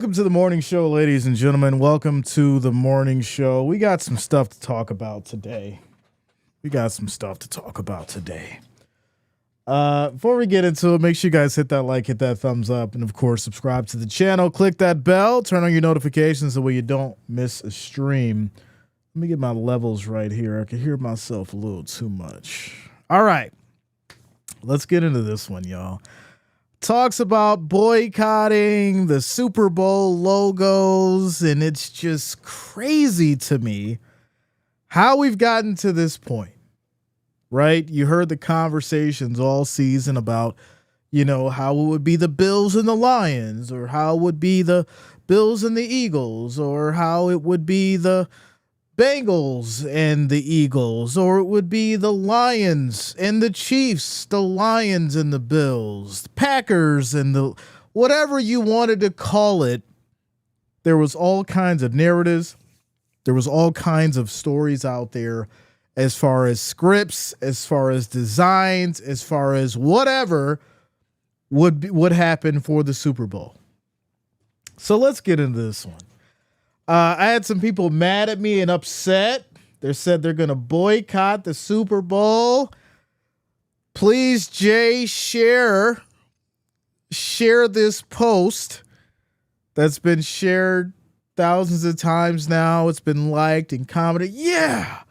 Welcome to the morning show, ladies and gentlemen. Welcome to the morning show. We got some stuff to talk about today. Before we get into it, make sure you guys hit that like, hit that thumbs up, and of course, subscribe to the channel. Click that bell, turn on your notifications so you don't miss a stream. Let me get my levels right here. I can hear myself a little too much. All right, let's get into this one, y'all. Talks about boycotting the Super Bowl logos, and it's just crazy to me how we've gotten to this point, right? You heard the conversations all season about, how it would be the Bills and the Lions, or how it would be the Bills and the Eagles, or how it would be the Bengals and the Eagles, or it would be the Lions and the Chiefs, the Lions and the Bills, the Packers and the whatever you wanted to call it. There was all kinds of narratives. There was all kinds of stories out there as far as scripts, as far as designs, as far as whatever would happen for the Super Bowl. So let's get into this one. I had some people mad at me and upset. They said they're going to boycott the Super Bowl. Please, Jay, share this post that's been shared thousands of times now. It's been liked and commented. Yeah,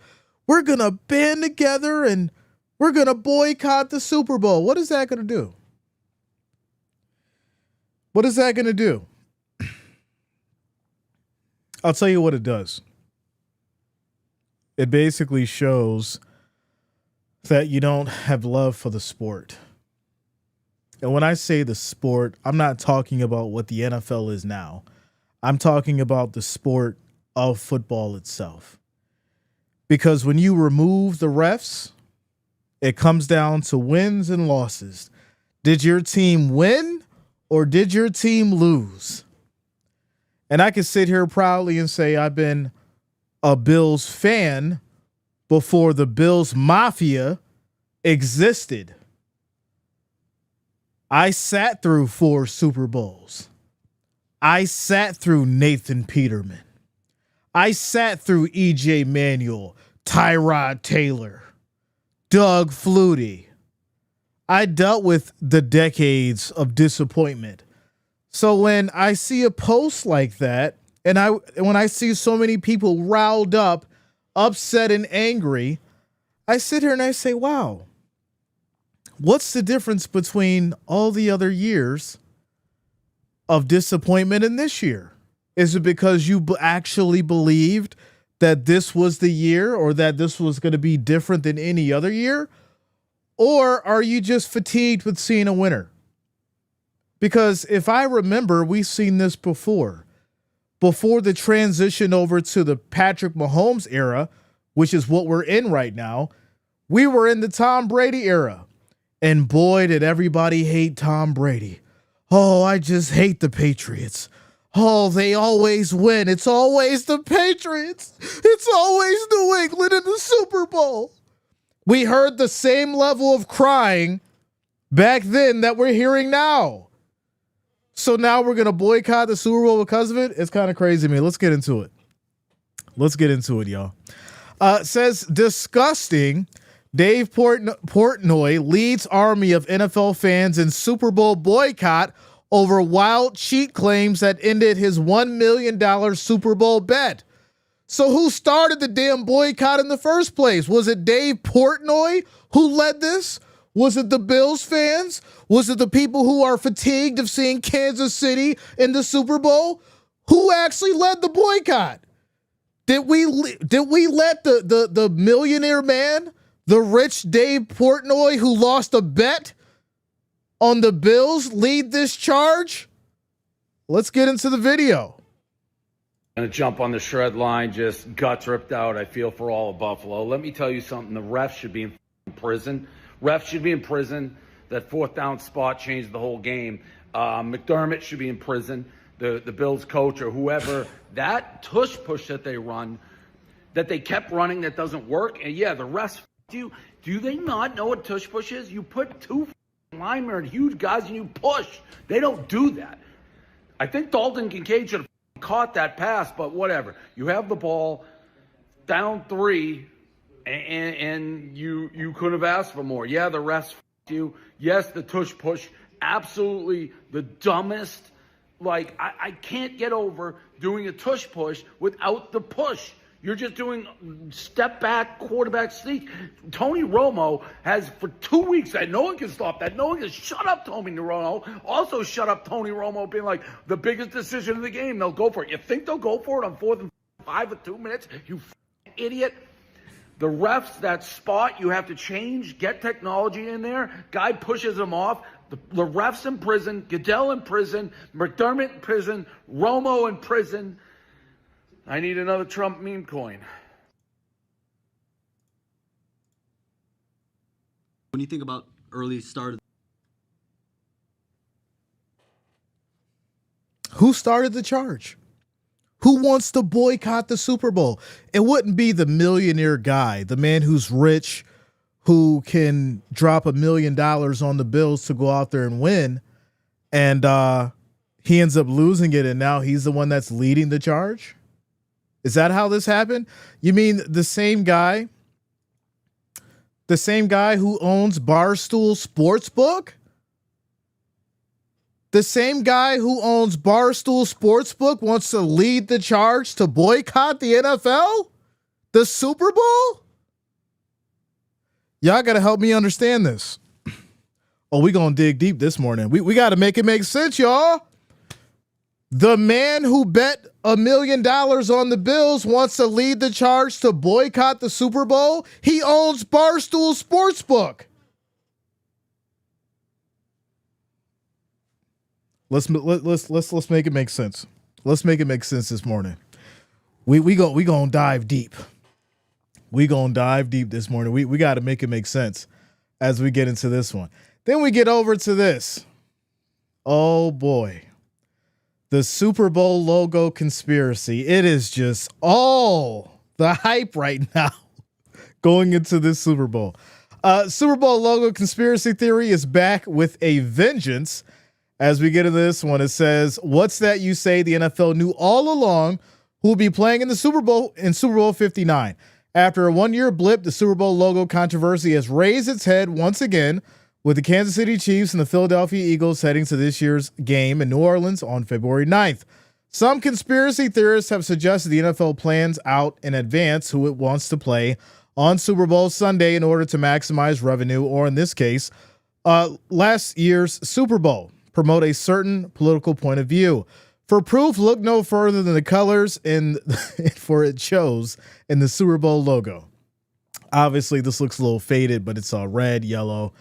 we're going to band together and we're going to boycott the Super Bowl. What is that going to do? What is that going to do? I'll tell you what it does. It basically shows that you don't have love for the sport. And when I say the sport, I'm not talking about what the NFL is now. I'm talking about the sport of football itself. Because when you remove the refs, it comes down to wins and losses. Did your team win or did your team lose? And I can sit here proudly and say I've been a Bills fan before the Bills Mafia existed. I sat through 4 Super Bowls. I sat through Nathan Peterman. I sat through E.J. Manuel, Tyrod Taylor, Doug Flutie. I dealt with the decades of disappointment. So when I see a post like that, and when I see so many people riled up, upset, and angry, I sit here and I say, wow, what's the difference between all the other years of disappointment and this year? Is it because you actually believed that this was the year or that this was going to be different than any other year? Or are you just fatigued with seeing a winner? Because if I remember, we've seen this before. Before the transition over to the Patrick Mahomes era, which is what we're in right now, we were in the Tom Brady era. And boy, did everybody hate Tom Brady. Oh, I just hate the Patriots. Oh, they always win. It's always the Patriots. It's always New England in the Super Bowl. We heard the same level of crying back then that we're hearing now. So now we're going to boycott the Super Bowl because of it? It's kind of crazy to me. Let's get into it. Y'all. It says, disgusting. Dave Portnoy leads army of NFL fans in Super Bowl boycott over wild cheat claims that ended his $1 million Super Bowl bet. So who started the damn boycott in the first place? Was it Dave Portnoy who led this? Was it the Bills fans? Was it the people who are fatigued of seeing Kansas City in the Super Bowl? Who actually led the boycott? Did we let the millionaire man, the rich Dave Portnoy who lost a bet on the Bills, lead this charge? Let's get into the video. Gonna jump on the shred line, just guts ripped out. I feel for all of Buffalo. Let me tell you something. The refs should be in prison. Refs should be in prison. That 4th down spot changed the whole game. McDermott should be in prison. The Bills coach or whoever. That tush push that they run, that they kept running, that doesn't work. And yeah, the refs do. Do they not know what tush push is? You put 2 linemen and huge guys and you push. They don't do that. I think Dalton Kincaid should have caught that pass, but whatever. You have the ball down 3, and you could have asked for more. Yeah, the refs you. Yes, the tush push, absolutely the dumbest. Like, I can't get over doing a tush push without the push. You're just doing step back, quarterback sneak. Tony Romo has for 2 weeks said no one can stop that. No one can shut up Tony Romo. Also shut up Tony Romo being like the biggest decision of the game. They'll go for it. You think they'll go for it on 4th and 5 with 2 minutes? You idiot. The refs, that spot, you have to change, get technology in there. Guy pushes him off. The refs in prison, Goodell in prison, McDermott in prison, Romo in prison. I need another Trump meme coin. When you think about early start, Who started the charge? Who wants to boycott the Super Bowl? It wouldn't be the millionaire guy, the man who's rich, who can drop $1 million on the Bills to go out there and win, and he ends up losing it, and now he's the one that's leading the charge? Is that how this happened? You mean the same guy who owns Barstool Sportsbook? The same guy who owns Barstool Sportsbook wants to lead the charge to boycott the NFL? The Super Bowl? Y'all got to help me understand this. Oh, we going to dig deep this morning. We got to make it make sense, y'all. The man who bet $1 million on the Bills wants to lead the charge to boycott the Super Bowl. He owns Barstool Sportsbook. Let's make it make sense. Let's make it make sense this morning. We gonna dive deep. We gonna dive deep this morning. We got to make it make sense as we get into this one. Then we get over to this. Oh boy. The Super Bowl logo conspiracy. It is just all the hype right now going into this Super Bowl. Super Bowl logo conspiracy theory is back with a vengeance. As we get into this one, it says, what's that you say the NFL knew all along who will be playing in the Super Bowl in Super Bowl 59? After a 1-year blip, the Super Bowl logo controversy has raised its head once again, with the Kansas City Chiefs and the Philadelphia Eagles heading to this year's game in New Orleans on February 9th. Some conspiracy theorists have suggested the NFL plans out in advance who it wants to play on Super Bowl Sunday in order to maximize revenue, or in this case, last year's Super Bowl, promote a certain political point of view. For proof, look no further than the colors for it shows in the Super Bowl logo. Obviously, this looks a little faded, but it's all red, yellow.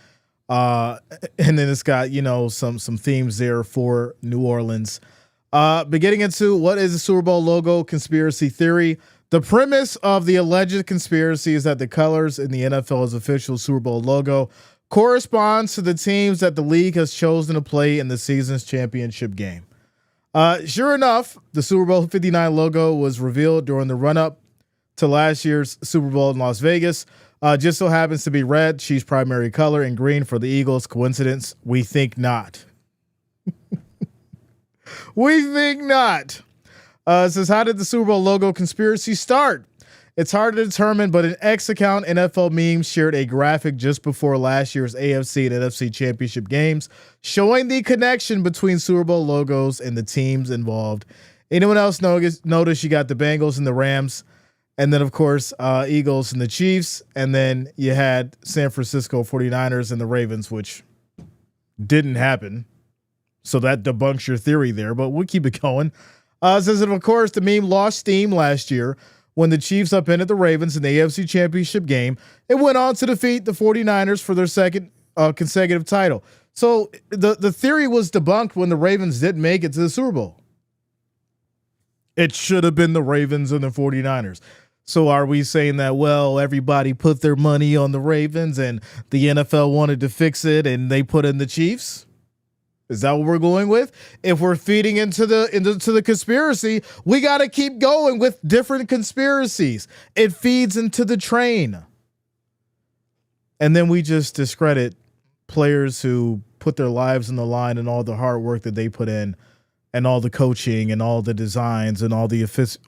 And then it's got, some themes there for New Orleans. But getting into what is the Super Bowl logo conspiracy theory. The premise of the alleged conspiracy is that the colors in the NFL's official Super Bowl logo corresponds to the teams that the league has chosen to play in the season's championship game. Sure enough, the Super Bowl 59 logo was revealed during the run-up to last year's Super Bowl in Las Vegas. Just so happens to be red, Chiefs' primary color, and green for the Eagles. Coincidence? We think not. We think not. It says, how did the Super Bowl logo conspiracy start? It's hard to determine, but an X account, NFL Memes, shared a graphic just before last year's AFC and NFC championship games showing the connection between Super Bowl logos and the teams involved. Anyone else notice you got the Bengals and the Rams? And then, of course, Eagles and the Chiefs. And then you had San Francisco 49ers and the Ravens, which didn't happen. So that debunks your theory there, but we'll keep it going. It says that, of course, the meme lost steam last year when the Chiefs upended the Ravens in the AFC Championship game. It went on to defeat the 49ers for their second consecutive title. So the theory was debunked when the Ravens didn't make it to the Super Bowl. It should have been the Ravens and the 49ers. So are we saying that, well, everybody put their money on the Ravens and the NFL wanted to fix it and they put in the Chiefs? Is that what we're going with? If we're feeding into the conspiracy, we got to keep going with different conspiracies. It feeds into the train. And then we just discredit players who put their lives on the line and all the hard work that they put in and all the coaching and all the designs and all the offensive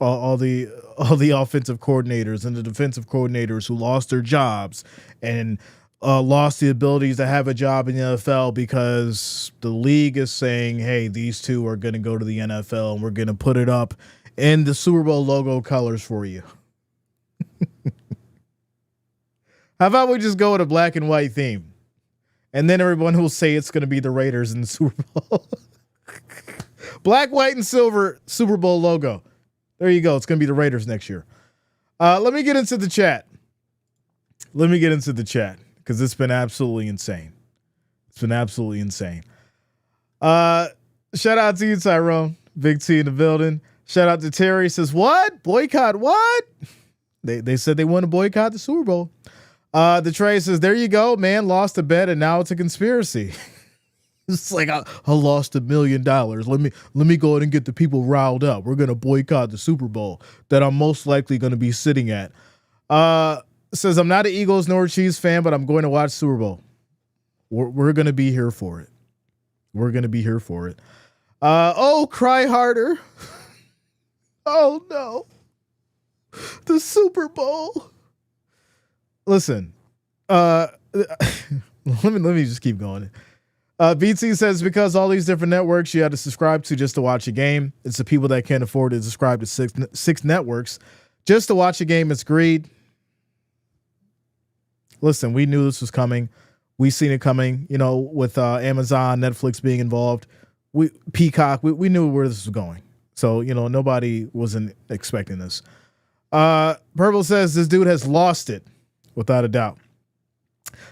coordinators and the defensive coordinators who lost their jobs and lost the abilities to have a job in the NFL because the league is saying, hey, these two are going to go to the NFL and we're going to put it up in the Super Bowl logo colors for you. How about we just go with a black and white theme? And then everyone will say it's going to be the Raiders in the Super Bowl. Black, white, and silver Super Bowl logo. There you go. It's going to be the Raiders next year. Let me get into the chat. Because it's been absolutely insane. Shout out to you, Tyrone. Big T in the building. Shout out to Terry. Says, what? Boycott what? They said they want to boycott the Super Bowl. The Trey says, there you go, man. Lost a bet and now it's a conspiracy. It's like I lost $1 million. Let me go ahead and get the people riled up. We're gonna boycott the Super Bowl that I'm most likely gonna be sitting at. Says I'm not an Eagles nor a Chiefs fan, but I'm going to watch Super Bowl. We're gonna be here for it. Oh, cry harder. Oh no, the Super Bowl. Listen, let me just keep going. BT says because all these different networks you have to subscribe to just to watch a game. It's the people that can't afford to subscribe to six networks just to watch a game. It's greed. Listen, we knew this was coming. We seen it coming. You know, with Amazon, Netflix being involved, Peacock. We knew where this was going. So nobody wasn't expecting this. Purple says this dude has lost it without a doubt.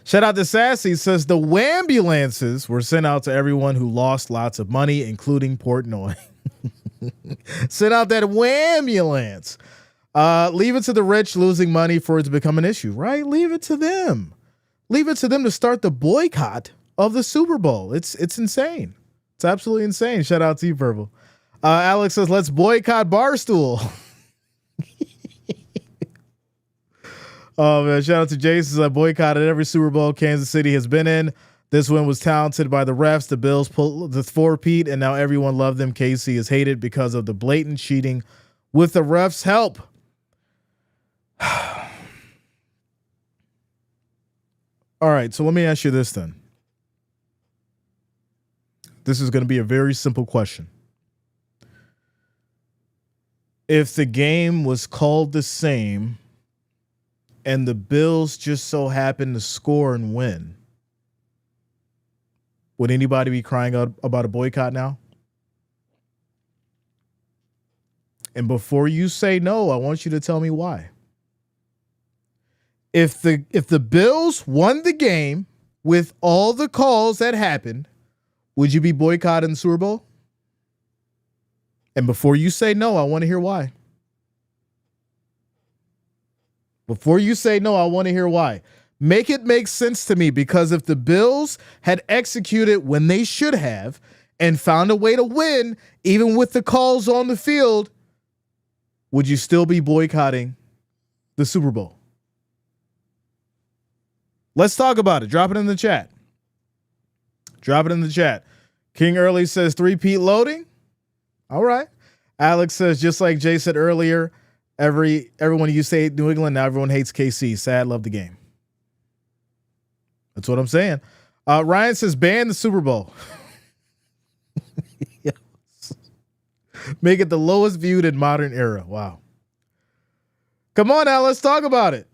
Shout out to Sassy, says the Wambulances were sent out to everyone who lost lots of money, including Portnoy. Send out that Wambulance. Leave it to the rich losing money for it to become an issue, right? Leave it to them. Leave it to them to start the boycott of the Super Bowl. It's insane. It's absolutely insane. Shout out to you, Purple. Alex says, let's boycott Barstool. Oh, man. Shout out to Jason. I boycotted every Super Bowl Kansas City has been in. This one was talented by the refs. The Bills pulled the four-peat, and now everyone loved them. KC is hated because of the blatant cheating with the refs' help. All right, so let me ask you this then. This is going to be a very simple question. If the game was called the same and the Bills just so happened to score and win, would anybody be crying out about a boycott now? And before you say no, I want you to tell me why. If the Bills won the game with all the calls that happened, would you be boycotting the Super Bowl? And before you say no, I want to hear why. Before you say no, I want to hear why. Make it make sense to me, because if the Bills had executed when they should have and found a way to win, even with the calls on the field, would you still be boycotting the Super Bowl? Let's talk about it. Drop it in the chat. King Early says 3-peat loading. All right. Alex says, just like Jay said earlier, everyone you say New England, now everyone hates KC. Sad, love the game. That's what I'm saying. Ryan says, ban the Super Bowl. Yes. Make it the lowest viewed in modern era. Wow. Come on now, let's talk about it.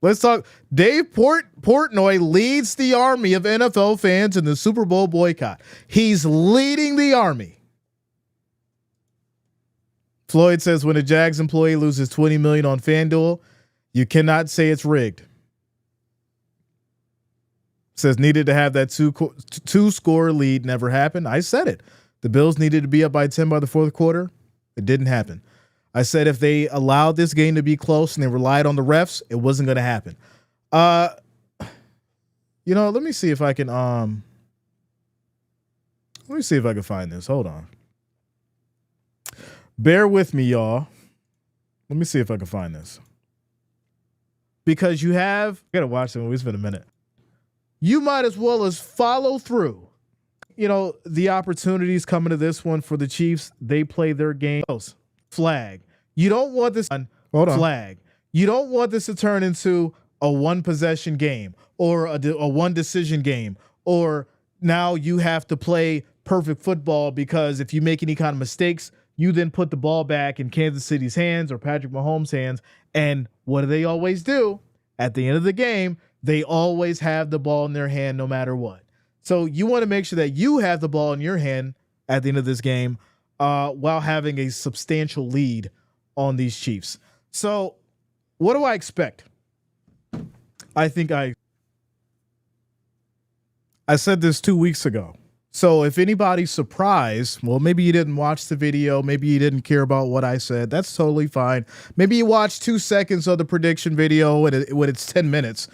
Let's talk. Dave Portnoy leads the army of NFL fans in the Super Bowl boycott. He's leading the army. Floyd says when a Jags employee loses $20 million on FanDuel, you cannot say it's rigged. Says needed to have that two score lead, never happened. I said it. The Bills needed to be up by 10 by the fourth quarter. It didn't happen. I said if they allowed this game to be close and they relied on the refs, it wasn't going to happen. Let me see if I can find this. Hold on. Bear with me, y'all. Let me see if I can find this. Because I gotta watch the movie. It's been a minute. You might as well as follow through the opportunities coming to this one for the Chiefs, they play their game. Flag. You don't want this flag. You don't want this to turn into a one possession game or a one decision game, or now you have to play perfect football because if you make any kind of mistakes, you then put the ball back in Kansas City's hands or Patrick Mahomes' hands. And what do they always do? At the end of the game, they always have the ball in their hand no matter what. So you want to make sure that you have the ball in your hand at the end of this game while having a substantial lead on these Chiefs. So what do I expect? I think I said this 2 weeks ago. So if anybody's surprised, well, maybe you didn't watch the video, maybe you didn't care about what I said, that's totally fine. Maybe you watched 2 seconds of the prediction video when it's 10 minutes.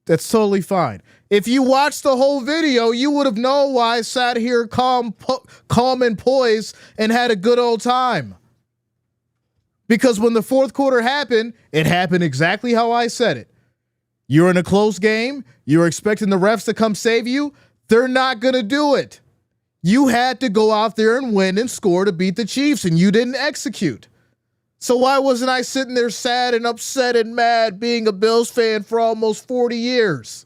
That's totally fine. If you watched the whole video, you would have known why I sat here calm and poised and had a good old time. Because when the fourth quarter happened, it happened exactly how I said it. You're in a close game. You're expecting the refs to come save you. They're not going to do it. You had to go out there and win and score to beat the Chiefs, and you didn't execute. So why wasn't I sitting there sad and upset and mad being a Bills fan for almost 40 years?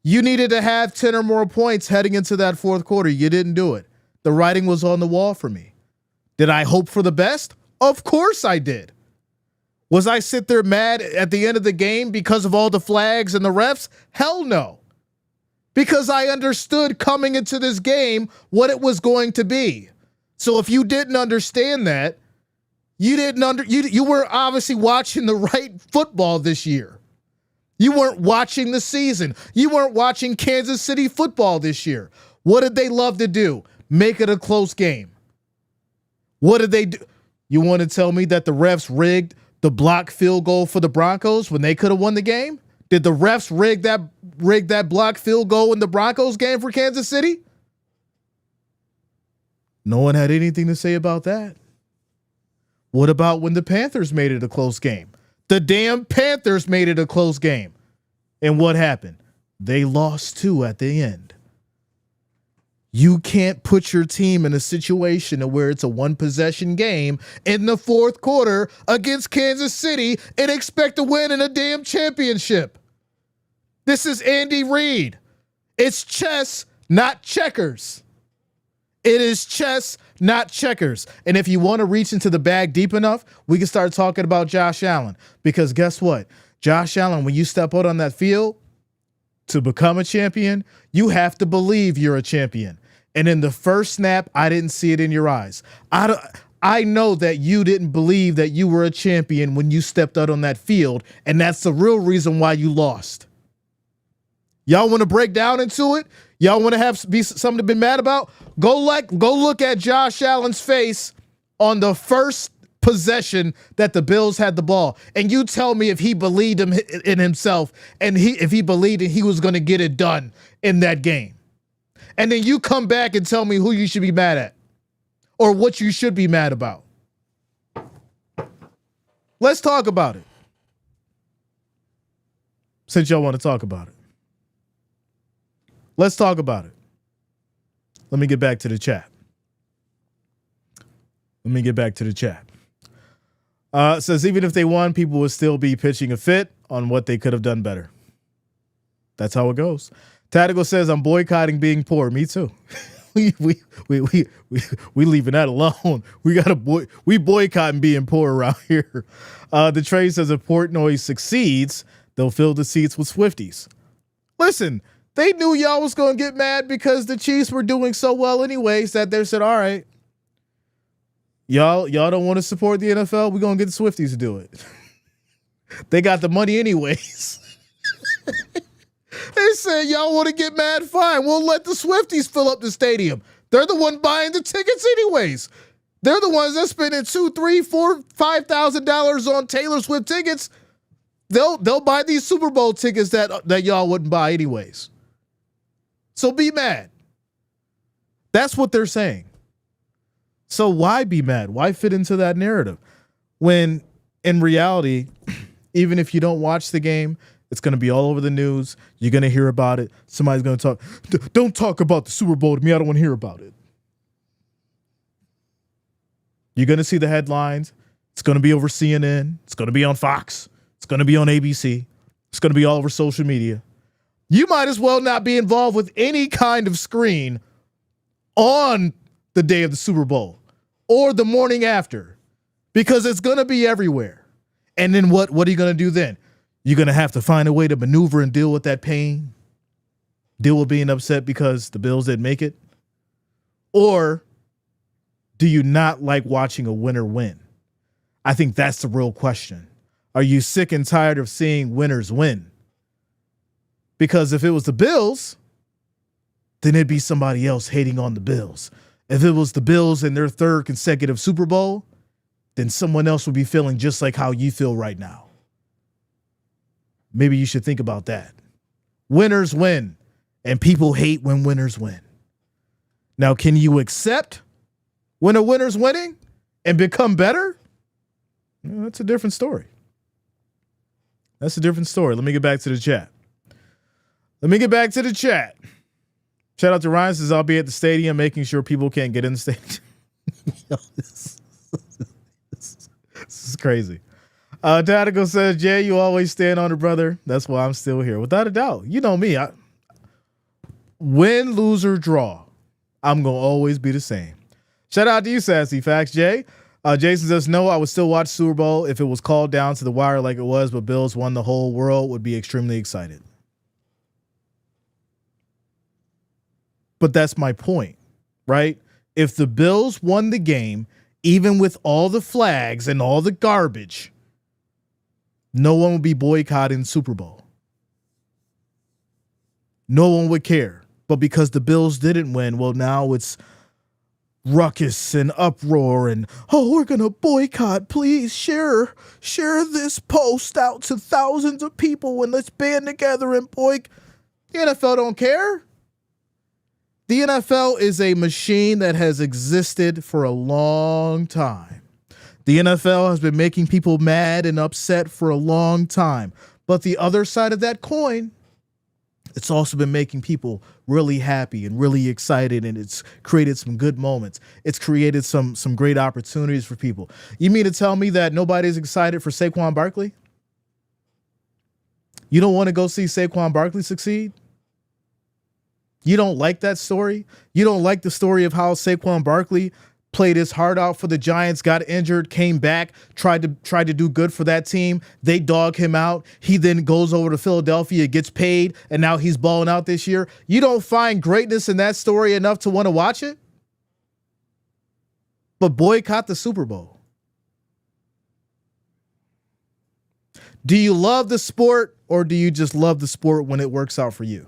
You needed to have 10 or more points heading into that fourth quarter. You didn't do it. The writing was on the wall for me. Did I hope for the best? Of course I did. Was I sit there mad at the end of the game because of all the flags and the refs? Hell no. Because I understood coming into this game what it was going to be. So if you didn't understand that, you were obviously watching the right football this year. You weren't watching the season. You weren't watching Kansas City football this year. What did they love to do? Make it a close game. What did they do? You want to tell me that the refs rigged the block field goal for the Broncos when they could have won the game? Did the refs rig that block field goal in the Broncos game for Kansas City? No one had anything to say about that. What about when the Panthers made it a close game? The damn Panthers made it a close game. And what happened? They lost 2 at the end. You can't put your team in a situation where it's a one possession game in the fourth quarter against Kansas City and expect to win in a damn championship. This is Andy Reid. It's chess, not checkers. It is chess, not checkers. And if you want to reach into the bag deep enough, we can start talking about Josh Allen. Because guess what? Josh Allen, when you step out on that field to become a champion, you have to believe you're a champion. And in the first snap, I didn't see it in your eyes. I know that you didn't believe that you were a champion when you stepped out on that field, and that's the real reason why you lost. Y'all want to break down into it? Y'all want to be something to be mad about? Go look at Josh Allen's face on the first possession that the Bills had the ball, and you tell me if he believed in himself and if he believed that he was going to get it done in that game. And then you come back and tell me who you should be mad at or what you should be mad about. Let's talk about it. Since y'all want to talk about it. Let's talk about it. Let me get back to the chat. It says even if they won, people would still be pitching a fit on what they could have done better. That's how it goes. Tactical says I'm boycotting being poor. Me too. we leaving that alone. We boycotting being poor around here. The trade says if Portnoy succeeds, they'll fill the seats with Swifties. Listen, they knew y'all was going to get mad because the Chiefs were doing so well anyways that they said, all right, y'all don't want to support the NFL? We're going to get the Swifties to do it. They got the money anyways. They said, y'all want to get mad? Fine. We'll let the Swifties fill up the stadium. They're the one buying the tickets anyways. They're the ones that spending $2,000, $3,000, $4,000, $5,000 on Taylor Swift tickets. They'll buy these Super Bowl tickets that y'all wouldn't buy anyways. So be mad. That's what they're saying. So why be mad? Why fit into that narrative? When in reality, even if you don't watch the game, It's going to be all over the news. You're going to hear about it. Somebody's going to talk. Don't talk about the Super Bowl to me. I don't want to hear about it. You're going to see the headlines. It's going to be over CNN. It's going to be on Fox. It's going to be on ABC. It's going to be all over social media. You might as well not be involved with any kind of screen on the day of the Super Bowl or the morning after, because it's going to be everywhere. And then what are you going to do then? You're going to have to find a way to maneuver and deal with that pain, deal with being upset because the Bills didn't make it? Or do you not like watching a winner win? I think that's the real question. Are you sick and tired of seeing winners win? Because if it was the Bills, then it'd be somebody else hating on the Bills. If it was the Bills in their third consecutive Super Bowl, then someone else would be feeling just like how you feel right now. Maybe you should think about that. Winners win, and people hate when winners win. Now, can you accept when a winner's winning and become better? Well, that's a different story. That's a different story. Let me get back to the chat. Shout out to Ryan, says I'll be at the stadium making sure people can't get in the stadium. This is crazy. Tactical says, Jay, you always stand on it, brother. That's why I'm still here. Without a doubt. You know me. Win, lose, or draw, I'm going to always be the same. Shout out to you, Sassy Facts, Jay. Jason says, no, I would still watch Super Bowl if it was called down to the wire like it was, but Bills won the whole world, would be extremely excited. But that's my point, right? If the Bills won the game, even with all the flags and all the garbage, no one would be boycotting Super Bowl. No one would care. But because the Bills didn't win, well, now it's ruckus and uproar and, oh, we're going to boycott. Please share this post out to thousands of people and let's band together and boycott. The NFL don't care. The NFL is a machine that has existed for a long time. The NFL has been making people mad and upset for a long time. But the other side of that coin, it's also been making people really happy and really excited, and it's created some good moments. It's created some great opportunities for people. You mean to tell me that nobody's excited for Saquon Barkley? You don't want to go see Saquon Barkley succeed? You don't like that story? You don't like the story of how Saquon Barkley played his heart out for the Giants, got injured, came back, tried to do good for that team. They dog him out. He then goes over to Philadelphia, gets paid, and now he's balling out this year. You don't find greatness in that story enough to want to watch it? But boycott the Super Bowl. Do you love the sport, or do you just love the sport when it works out for you?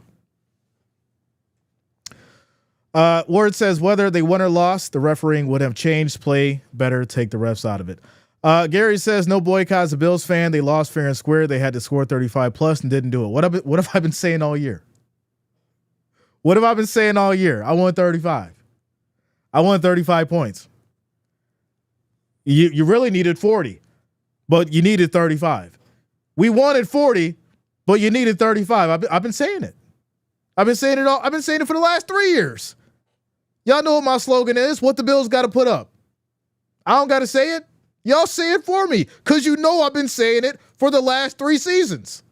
Ward says, whether they won or lost, the refereeing would have changed play. Better take the refs out of it. Gary says, no boycott as a Bills fan. They lost fair and square. They had to score 35 plus and didn't do it. What have I been saying all year? What have I been saying all year? I won 35. I won 35 points. You really needed 40, but you needed 35. We wanted 40, but you needed 35. I've been saying it. I've been saying it for the last 3 years. Y'all know what my slogan is, what the Bills got to put up. I don't got to say it. Y'all say it for me, because you know I've been saying it for the last 3 seasons.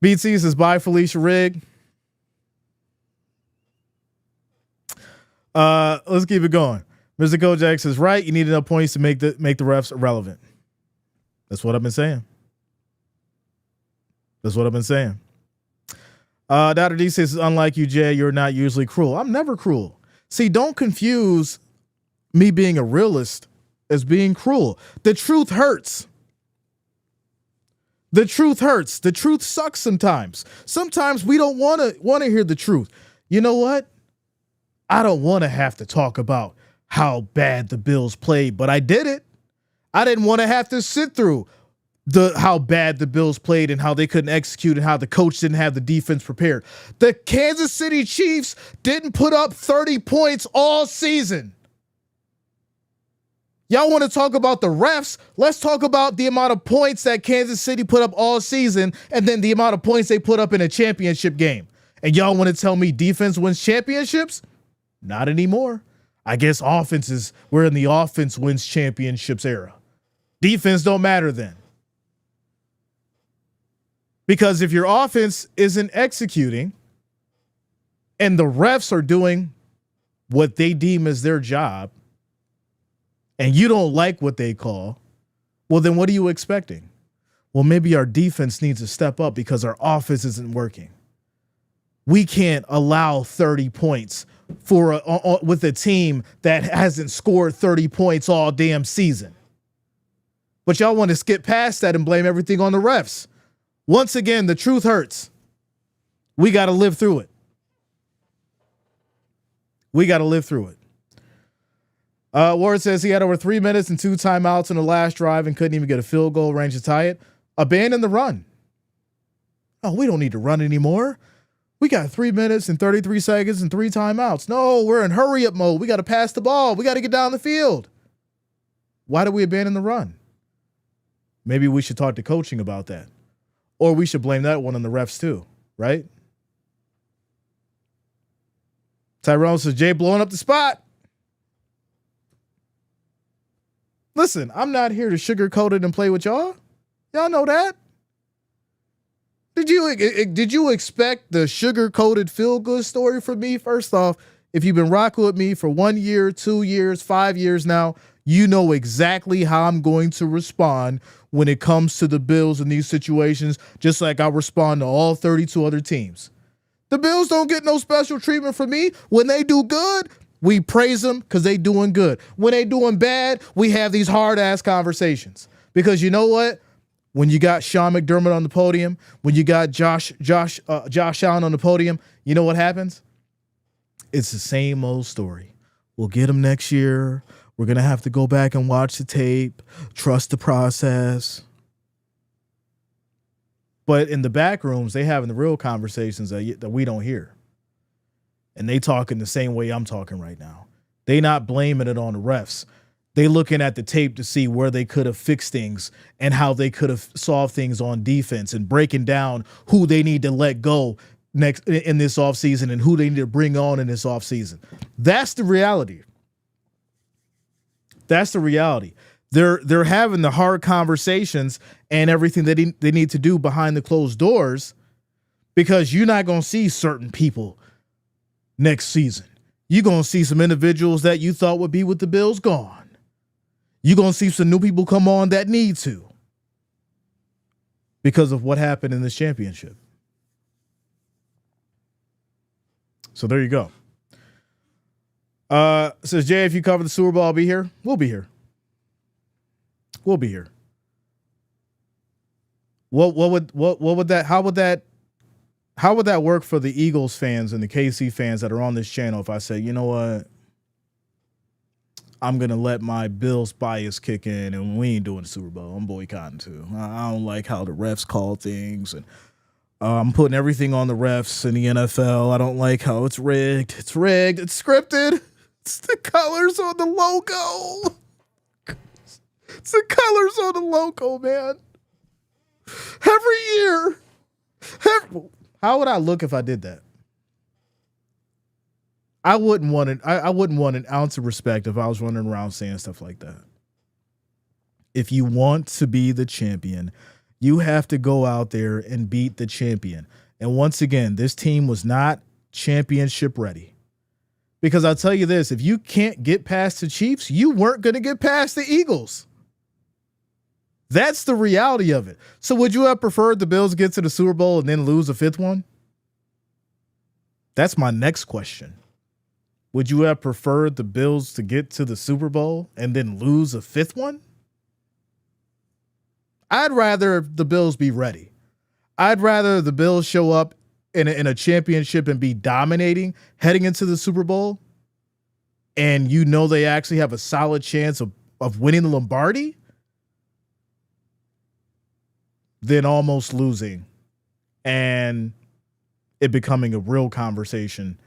BT says, bye, Felicia Rigg. Let's keep it going. Mr. Kojak says, right, you need enough points to make the refs irrelevant. That's what I've been saying. Dr. D says, unlike you, Jay, you're not usually cruel. I'm never cruel. See, don't confuse me being a realist as being cruel. The truth hurts. The truth sucks sometimes. Sometimes we don't want to hear the truth. You know what? I don't want to have to talk about how bad the Bills played, but I did it. I didn't want to have to sit through how bad the Bills played and how they couldn't execute and how the coach didn't have the defense prepared. The Kansas City Chiefs didn't put up 30 points all season. Y'all want to talk about the refs? Let's talk about the amount of points that Kansas City put up all season and then the amount of points they put up in a championship game. And y'all want to tell me defense wins championships? Not anymore. I guess we're in the offense wins championships era. Defense don't matter then. Because if your offense isn't executing and the refs are doing what they deem as their job and you don't like what they call, well, then what are you expecting? Well, maybe our defense needs to step up because our offense isn't working. We can't allow 30 points with a team that hasn't scored 30 points all damn season. But y'all want to skip past that and blame everything on the refs. Once again, the truth hurts. We got to live through it. Ward says he had over 3 minutes and 2 timeouts in the last drive and couldn't even get a field goal range to tie it. Abandon the run. Oh, we don't need to run anymore. We got 3 minutes and 33 seconds and 3 timeouts. No, we're in hurry up mode. We got to pass the ball. We got to get down the field. Why did we abandon the run? Maybe we should talk to coaching about that. Or we should blame that one on the refs too, right? Tyrone says, Jay blowing up the spot. Listen, I'm not here to sugarcoat it and play with y'all. Y'all know that. Did you expect the sugar-coated feel-good story from me? First off, if you've been rocking with me for 1 year, 2 years, 5 years now, you know exactly how I'm going to respond when it comes to the Bills in these situations, just like I respond to all 32 other teams. The Bills don't get no special treatment from me. When they do good, we praise them because they doing good. When they doing bad, we have these hard-ass conversations. Because you know what? When you got Sean McDermott on the podium, when you got Josh Allen on the podium, you know what happens? It's the same old story. We'll get him next year. We're going to have to go back and watch the tape, trust the process. But in the back rooms, they having the real conversations that we don't hear. And they talking the same way I'm talking right now. They not blaming it on the refs. They looking at the tape to see where they could have fixed things and how they could have solved things on defense and breaking down who they need to let go next in this offseason and who they need to bring on in this offseason. That's the reality. That's the reality. They're having the hard conversations and everything that they need to do behind the closed doors because you're not going to see certain people next season. You're going to see some individuals that you thought would be with the Bills gone. You're going to see some new people come on that need to because of what happened in this championship. So there you go. Says Jay, if you cover the Super Bowl, I'll be here. We'll be here. We'll be here. What would that how would that work for the Eagles fans and the KC fans that are on this channel if I say, you know what? I'm going to let my Bills bias kick in and we ain't doing the Super Bowl. I'm boycotting too. I don't like how the refs call things and I'm putting everything on the refs in the NFL. I don't like how it's rigged. It's rigged. It's scripted. It's the colors on the logo. It's the colors on the logo, man. Every year. How would I look if I did that? I wouldn't want it. I wouldn't want an ounce of respect if I was running around saying stuff like that. If you want to be the champion, you have to go out there and beat the champion. And once again, this team was not championship ready. Because I'll tell you this, if you can't get past the Chiefs, you weren't going to get past the Eagles. That's the reality of it. So would you have preferred the Bills get to the Super Bowl and then lose a fifth one? That's my next question. Would you have preferred the Bills to get to the Super Bowl and then lose a fifth one? I'd rather the Bills be ready. I'd rather the Bills show up in a championship and be dominating heading into the Super Bowl, and you know they actually have a solid chance of winning the Lombardi, than almost losing and it becoming a real conversation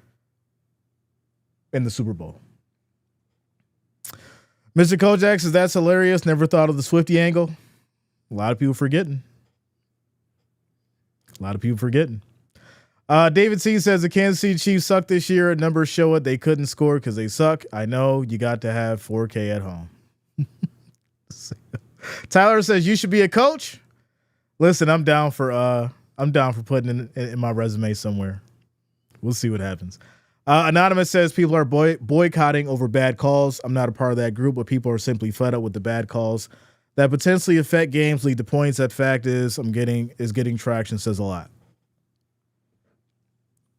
in the Super Bowl. Mr. Kojak says that's hilarious. Never thought of the Swiftie angle. A lot of people forgetting. David C says the Kansas City Chiefs suck this year. Numbers show it. They couldn't score because they suck. I know you got to have 4K at home. Tyler says you should be a coach. Listen, I'm down for putting in my resume somewhere. We'll see what happens. Anonymous says people are boycotting over bad calls. I'm not a part of that group, but people are simply fed up with the bad calls that potentially affect games, lead to points. That fact is getting traction says a lot.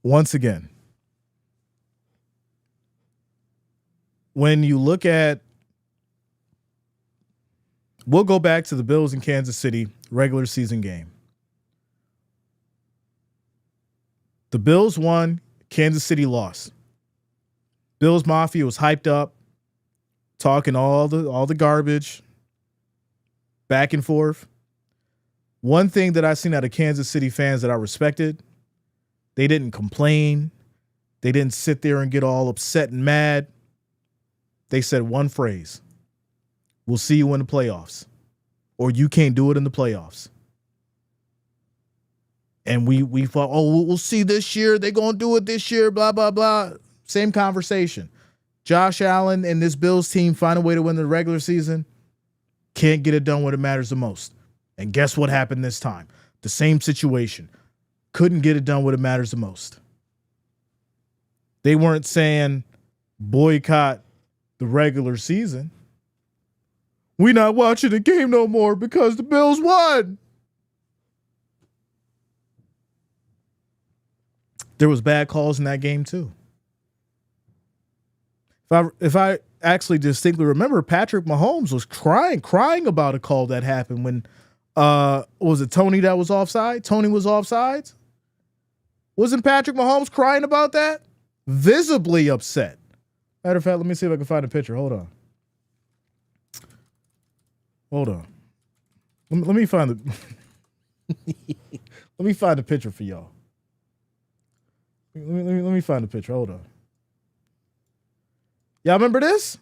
Once again, when you look at, we'll go back to the Bills in Kansas City regular season game. The Bills won, Kansas City lost. Bills Mafia was hyped up, talking all the garbage, back and forth. One thing that I seen out of Kansas City fans that I respected, they didn't complain. They didn't sit there and get all upset and mad. They said one phrase: we'll see you in the playoffs, or you can't do it in the playoffs. And we thought, oh, we'll see this year. They're going to do it this year, blah, blah, blah. Same conversation. Josh Allen and this Bills team find a way to win the regular season. Can't get it done when it matters the most. And guess what happened this time? The same situation. Couldn't get it done when it matters the most. They weren't saying boycott the regular season. We're not watching the game no more because the Bills won. There was bad calls in that game too. If I actually distinctly remember, Patrick Mahomes was crying about a call that happened when was it Tony that was offside? Tony was offsides? Wasn't Patrick Mahomes crying about that? Visibly upset. Matter of fact, let me see if I can find a picture. Hold on. Let me find the let me find a picture for y'all. Let me find a picture. Hold on. Y'all remember this?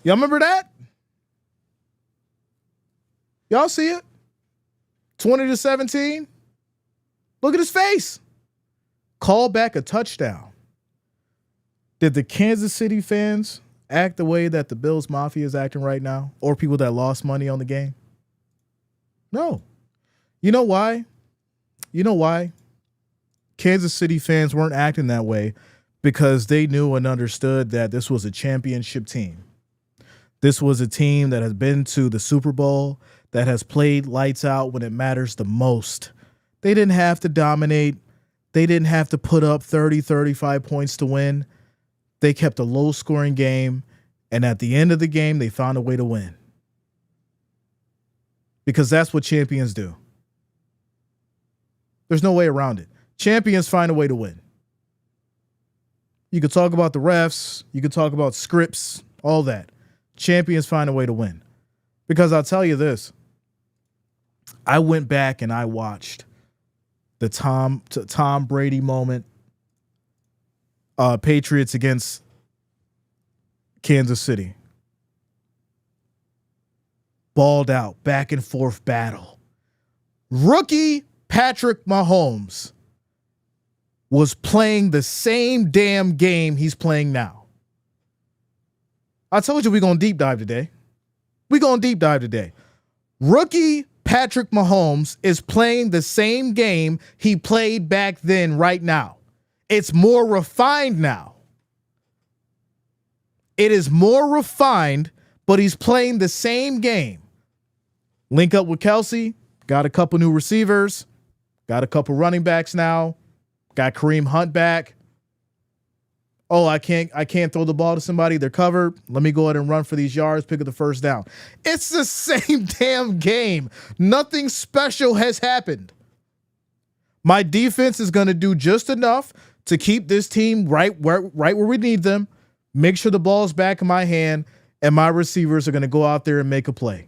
Y'all remember that? Y'all see it? 20-17. Look at his face. Call back a touchdown. Did the Kansas City fans act the way that the Bills Mafia is acting right now? Or people that lost money on the game? No. You know why? Kansas City fans weren't acting that way because they knew and understood that this was a championship team. This was a team that has been to the Super Bowl, that has played lights out when it matters the most. They didn't have to dominate. They didn't have to put up 30, 35 points to win. They kept a low-scoring game, and at the end of the game, they found a way to win. Because that's what champions do. There's no way around it. Champions find a way to win. You could talk about the refs. You could talk about scripts, all that. Champions find a way to win. Because I'll tell you this. I went back and I watched the Tom Brady moment. Patriots against Kansas City. Balled out, back and forth battle. Rookie Patrick Mahomes was playing the same damn game he's playing now. I told you we're going to deep dive today. Rookie Patrick Mahomes is playing the same game he played back then right now. It's more refined now. It is more refined, but he's playing the same game. Link up with Kelsey. Got a couple new receivers. Got a couple running backs now. Got Kareem Hunt back. Oh, I can't throw the ball to somebody. They're covered. Let me go ahead and run for these yards, pick up the first down. It's the same damn game. Nothing special has happened. My defense is going to do just enough to keep this team right where we need them. Make sure the ball's back in my hand, and my receivers are going to go out there and make a play.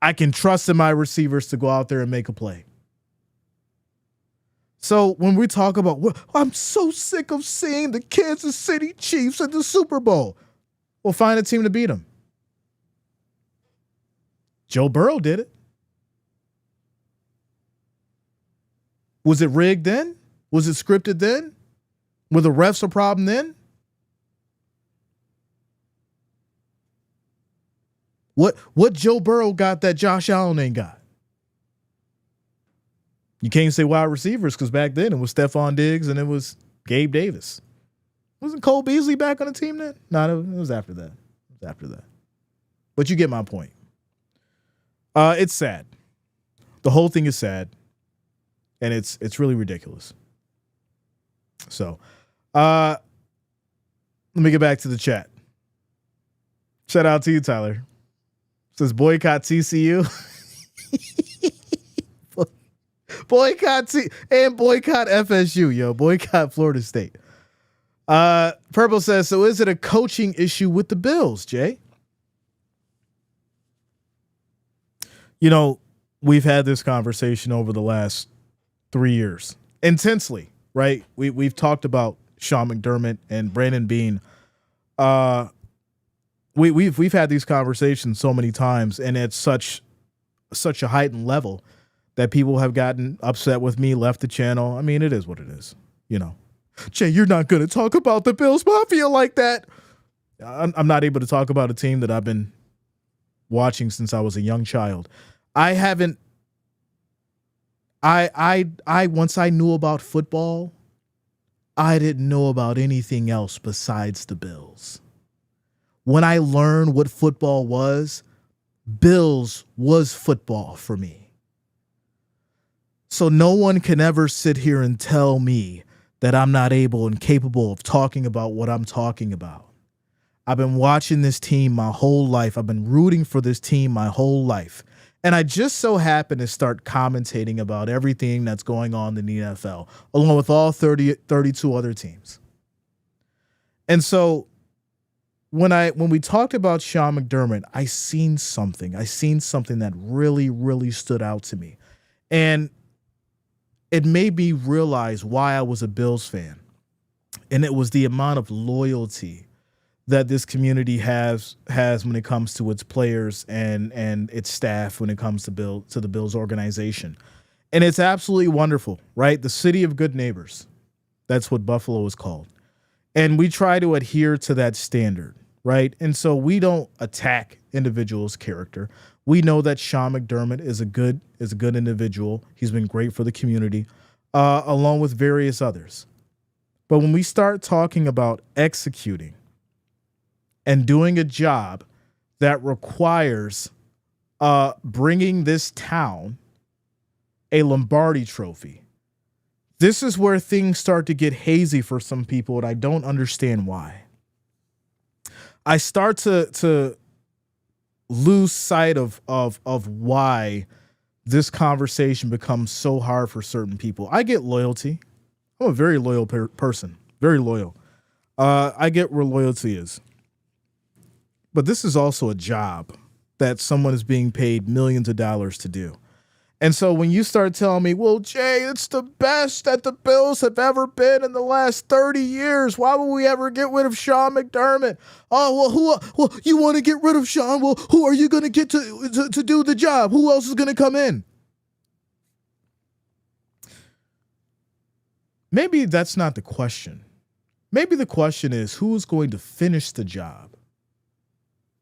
I can trust in my receivers to go out there and make a play. So when we talk about, well, I'm so sick of seeing the Kansas City Chiefs at the Super Bowl. Well, find a team to beat them. Joe Burrow did it. Was it rigged then? Was it scripted then? Were the refs a problem then? What Joe Burrow got that Josh Allen ain't got? You can't say wide receivers because back then it was Stephon Diggs and it was Gabe Davis. Wasn't Cole Beasley back on the team then? No, it was after that. It was after that. But you get my point. It's sad. The whole thing is sad. And it's really ridiculous. So, let me get back to the chat. Shout out to you, Tyler. Says boycott TCU. Boycott and boycott FSU, yo. Boycott Florida State. Purple says, so is it a coaching issue with the Bills, Jay? You know, we've had this conversation over the last 3 years. Intensely, right? We've talked about Sean McDermott and Brandon Beane. We've had these conversations so many times, and it's such a heightened level that people have gotten upset with me, left the channel. I mean, it is what it is, you know. Jay, you're not going to talk about the Bills Mafia like that. I'm not able to talk about a team that I've been watching since I was a young child. I haven't. Once I knew about football, I didn't know about anything else besides the Bills. When I learned what football was, Bills was football for me. So no one can ever sit here and tell me that I'm not able and capable of talking about what I'm talking about. I've been watching this team my whole life. I've been rooting for this team my whole life. And I just so happen to start commentating about everything that's going on in the NFL, along with all 32 other teams. And so when we talked about Sean McDermott, I seen something that really, really stood out to me. And it made me realize why I was a Bills fan. And it was the amount of loyalty that this community has when it comes to its players and its staff when it comes to the Bills organization. And it's absolutely wonderful, right? The city of good neighbors. That's what Buffalo is called. And we try to adhere to that standard, right? And so we don't attack individuals' character. We know that Sean McDermott is a good individual. He's been great for the community, along with various others. But when we start talking about executing and doing a job that requires bringing this town a Lombardi trophy, this is where things start to get hazy for some people, and I don't understand why. I start to lose sight of why this conversation becomes so hard for certain people. I get loyalty. I'm a very loyal person, very loyal. I get where loyalty is. But this is also a job that someone is being paid millions of dollars to do. And so when you start telling me, well, Jay, it's the best that the Bills have ever been in the last 30 years. Why would we ever get rid of Sean McDermott? Oh, well, you want to get rid of Sean? Well, who are you going to get to do the job? Who else is going to come in? Maybe that's not the question. Maybe the question is who's going to finish the job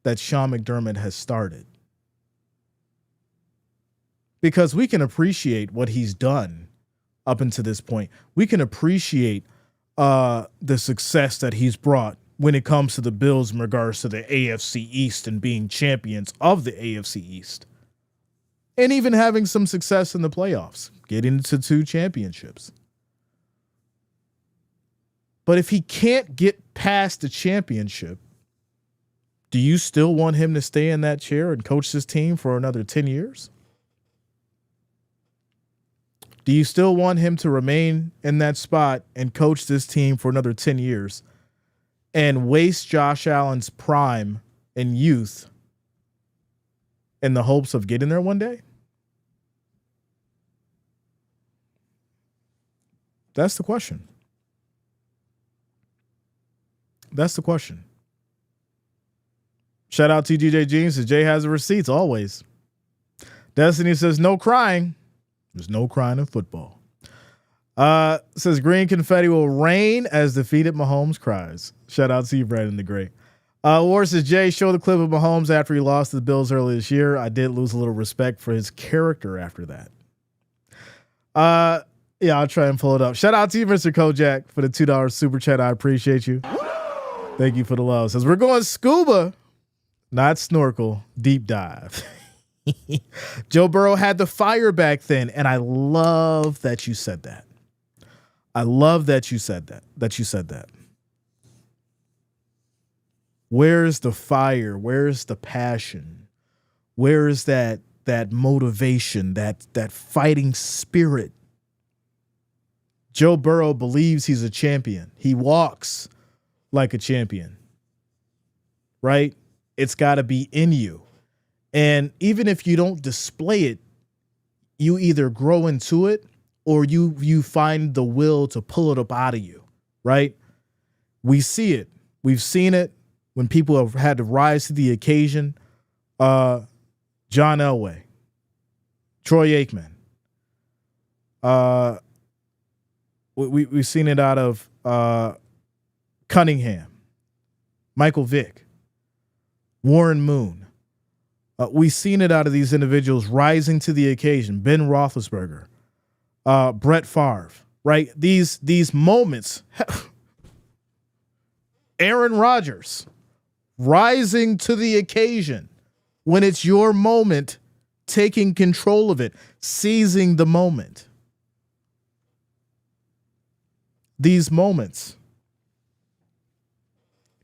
that Sean McDermott has started. Because we can appreciate what he's done up until this point. We can appreciate the success that he's brought when it comes to the Bills in regards to the AFC East and being champions of the AFC East. And even having some success in the playoffs, getting to 2 championships. But if he can't get past the championship, do you still want him to stay in that chair and coach this team for another 10 years? Do you still want him to remain in that spot and coach this team for another 10 years and waste Josh Allen's prime and youth in the hopes of getting there one day? That's the question. That's the question. Shout out to TGJ Jeans. Says Jay has the receipts always. Destiny says no crying. There's no crying in football. Says green confetti will rain as defeated Mahomes cries. Shout out to you, Brandon the Great. War says Jay, show the clip of Mahomes after he lost to the Bills earlier this year. I did lose a little respect for his character after that. Yeah, I'll try and pull it up. Shout out to you, Mr. Kojak, for the $2 super chat. I appreciate you. Thank you for the love. Says we're going scuba, not snorkel, deep dive. Joe Burrow had the fire back then, and I love that you said that. I love that you said that. Where's the fire? Where's the passion? Where is that motivation, that fighting spirit? Joe Burrow believes he's a champion. He walks like a champion, right? It's got to be in you. And even if you don't display it, you either grow into it or you find the will to pull it up out of you, right? We see it. We've seen it when people have had to rise to the occasion. John Elway, Troy Aikman. We've seen it out of Cunningham, Michael Vick, Warren Moon. We've seen it out of these individuals rising to the occasion. Ben Roethlisberger, Brett Favre, right? These moments. Aaron Rodgers rising to the occasion when it's your moment, taking control of it, seizing the moment. These moments.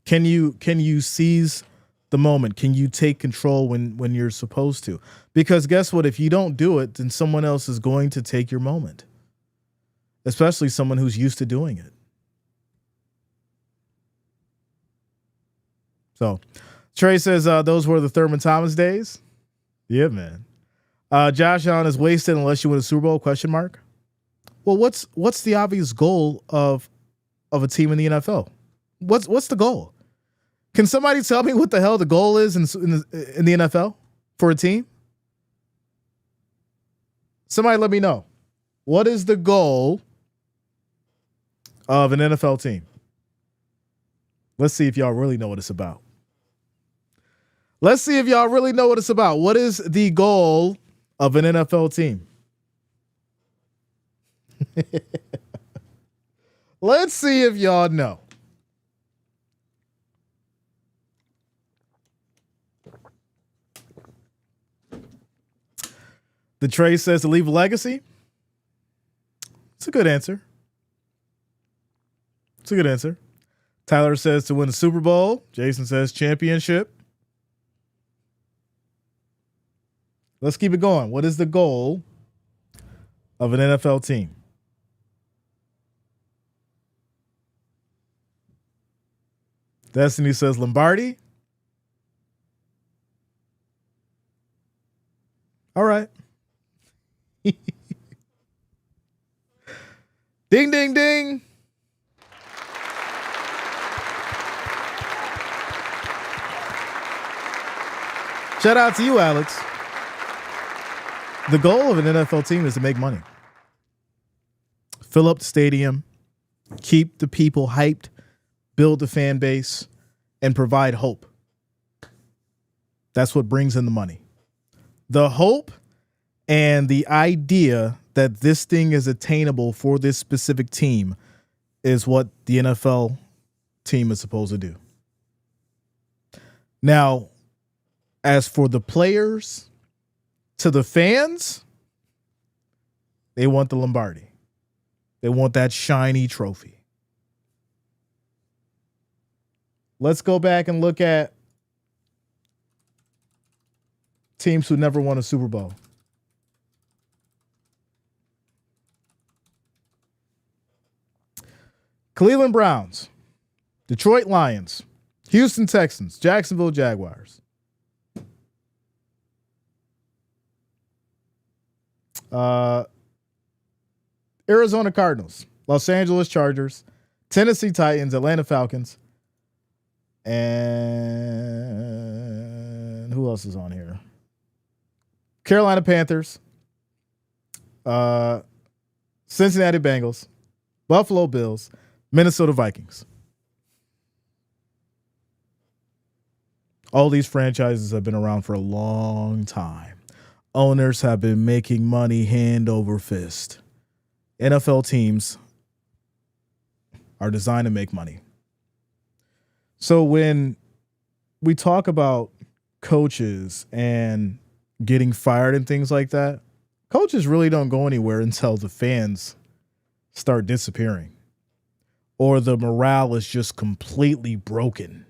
Can you seize the moment? Can you take control when you're supposed to? Because guess what? If you don't do it, then someone else is going to take your moment, especially someone who's used to doing it. So Trey says those were the Thurman Thomas days. Yeah, man. Josh Allen is wasted unless you win a Super Bowl, question mark. Well, what's the obvious goal of a team in the NFL? What's the goal? Can somebody tell me what the hell the goal is in the NFL for a team? Somebody let me know. What is the goal of an NFL team? Let's see if y'all really know what it's about. Let's see if y'all really know what it's about. What is the goal of an NFL team? Let's see if y'all know. The Trey says to leave a legacy. It's a good answer. It's a good answer. Tyler says to win the Super Bowl. Jason says championship. Let's keep it going. What is the goal of an NFL team? Destiny says Lombardi. All right. Ding, ding, ding. Shout out to you, Alex. The goal of an NFL team is to make money. Fill up the stadium, keep the people hyped, build the fan base, and provide hope. That's what brings in the money. The hope and the idea that this thing is attainable for this specific team is what the NFL team is supposed to do. Now, as for the players, to the fans, they want the Lombardi. They want that shiny trophy. Let's go back and look at teams who never won a Super Bowl. Cleveland Browns, Detroit Lions, Houston Texans, Jacksonville Jaguars. Arizona Cardinals, Los Angeles Chargers, Tennessee Titans, Atlanta Falcons, and who else is on here? Carolina Panthers, Cincinnati Bengals, Buffalo Bills, Minnesota Vikings. All these franchises have been around for a long time. Owners have been making money hand over fist. NFL teams are designed to make money. So when we talk about coaches and getting fired and things like that, coaches really don't go anywhere until the fans start disappearing or the morale is just completely broken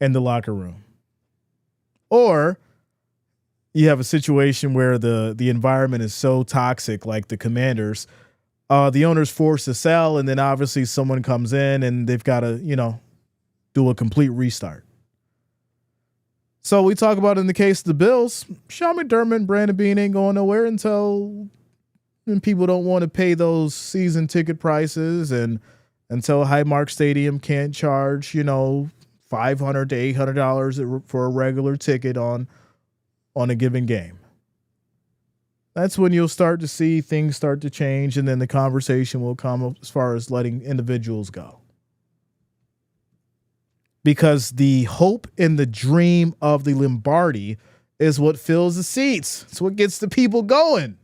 in the locker room. Or you have a situation where the environment is so toxic, like the Commanders, the owner's forced to sell, and then obviously someone comes in and they've got to, do a complete restart. So we talk about in the case of the Bills, Sean McDermott and Brandon Beane ain't going nowhere until people don't want to pay those season ticket prices and until Highmark Stadium can't charge, $500 to $800 for a regular ticket on a given game. That's when you'll start to see things start to change, and then the conversation will come as far as letting individuals go. Because the hope and the dream of the Lombardi is what fills the seats. It's what gets the people going.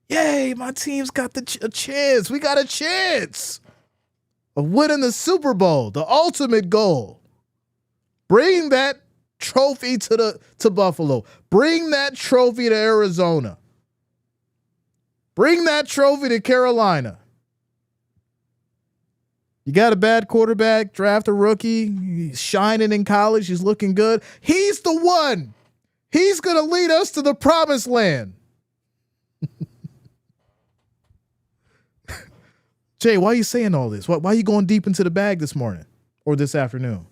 Yay, my team's got a chance. We got a chance of winning the Super Bowl, the ultimate goal. Bring that trophy to Buffalo. Bring that trophy to Arizona. Bring that trophy to Carolina. You got a bad quarterback, draft a rookie, he's shining in college, he's looking good. He's the one. He's going to lead us to the promised land. Jay, why are you saying all this? Why are you going deep into the bag this morning or this afternoon?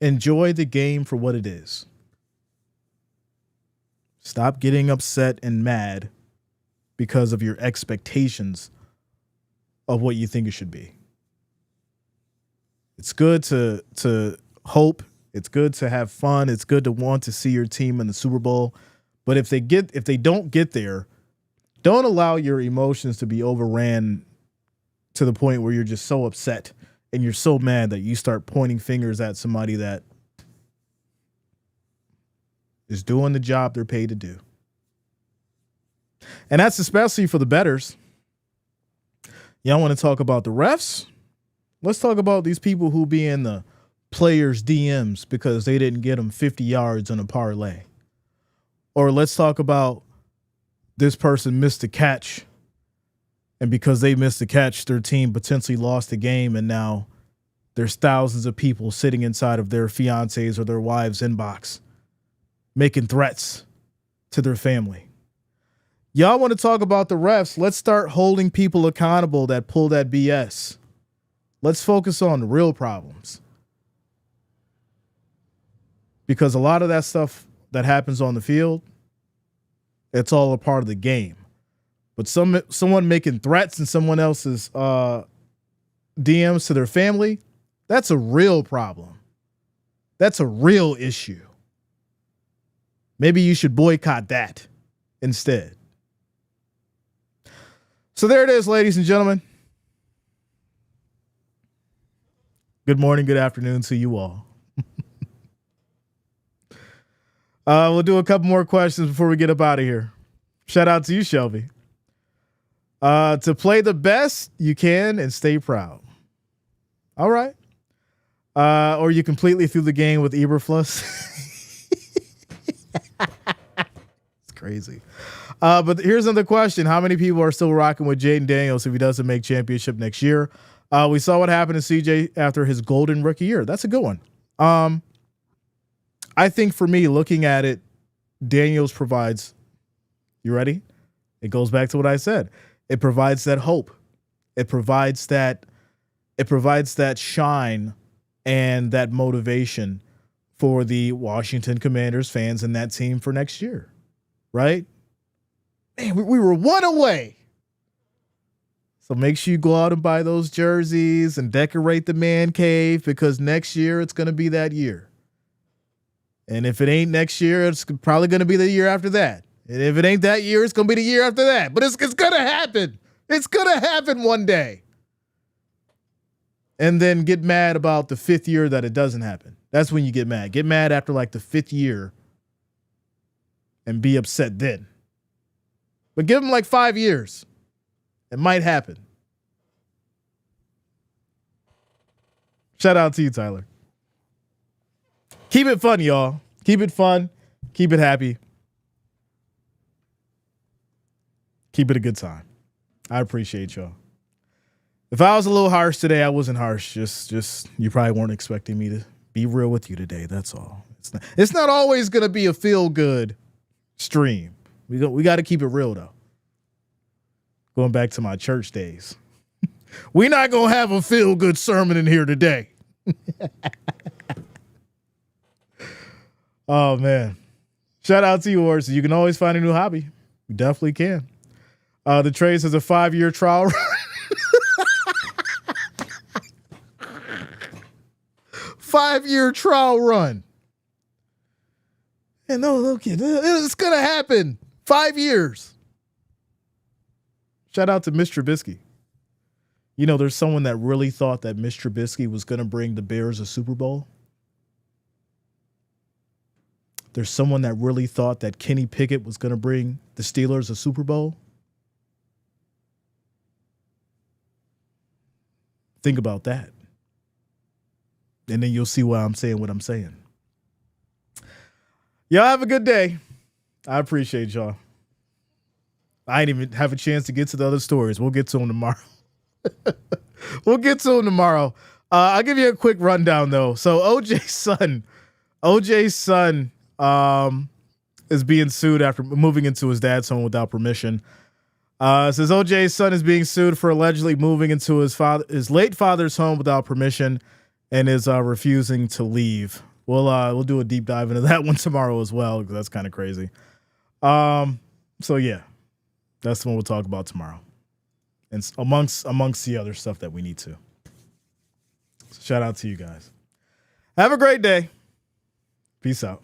Enjoy the game for what it is. Stop getting upset and mad because of your expectations of what you think it should be. It's good to hope. It's good to have fun. It's good to want to see your team in the Super Bowl. But if they don't get there, don't allow your emotions to be overran to the point where you're just so upset and you're so mad that you start pointing fingers at somebody that is doing the job they're paid to do. And that's especially for the bettors. Y'all want to talk about the refs? Let's talk about these people who be in the players' DMs because they didn't get them 50 yards on a parlay. Or let's talk about this person missed a catch, and because they missed a catch, their team potentially lost the game, and now there's thousands of people sitting inside of their fiancés or their wives' inbox making threats to their family. Y'all want to talk about the refs? Let's start holding people accountable that pull that BS. Let's focus on the real problems. Because a lot of that stuff that happens on the field, it's all a part of the game. But someone making threats in someone else's DMs to their family, that's a real problem. That's a real issue. Maybe you should boycott that instead. So there it is, ladies and gentlemen. Good morning, good afternoon to you all. We'll do a couple more questions before we get up out of here. Shout out to you, Shelby. To play the best you can and stay proud. All right. Or you completely threw the game with Eberflus. It's crazy. But here's another question. How many people are still rocking with Jaden Daniels if he doesn't make championship next year? We saw what happened to CJ after his golden rookie year. That's a good one. I think for me, looking at it, Daniels provides, you ready? It goes back to what I said. It provides that hope. It provides that shine and that motivation for the Washington Commanders fans and that team for next year. Right? Man, we were one away So make sure you go out and buy those jerseys and decorate the man cave, because next year it's going to be that year. And if it ain't next year, it's probably going to be the year after that. And if it ain't that year, it's going to be the year after that. But it's going to happen. It's going to happen one day. And then get mad about the 5th year that it doesn't happen. That's when you get mad. Get mad after like the 5th year and be upset then. But give them like 5 years. It might happen. Shout out to you, Tyler. Keep it fun, y'all. Keep it fun. Keep it happy. Keep it a good time. I appreciate y'all. If I was a little harsh today, I wasn't harsh. Just you probably weren't expecting me to be real with you today. That's all. It's not always going to be a feel good stream. We got to keep it real though. Going back to my church days. We're not going to have a feel good sermon in here today. Oh man. Shout out to you, Horses. You can always find a new hobby. You definitely can. The Trace has a 5-year trial run. 5-year trial run. And no, look, it's going to happen. 5 years. Shout out to Mitch Trubisky. You know, there's someone that really thought that Mitch Trubisky was going to bring the Bears a Super Bowl. There's someone that really thought that Kenny Pickett was going to bring the Steelers a Super Bowl. Think about that. And then you'll see why I'm saying what I'm saying. Y'all have a good day. I appreciate y'all. I didn't even have a chance to get to the other stories. We'll get to them tomorrow. I'll give you a quick rundown, though. So OJ's son is being sued after moving into his dad's home without permission. It says OJ's son is being sued for allegedly moving into his late father's home without permission and is refusing to leave. We'll do a deep dive into that one tomorrow as well, because that's kind of crazy. So yeah, that's the one we'll talk about tomorrow, and amongst the other stuff that we need to. So shout out to you guys. Have a great day. Peace out.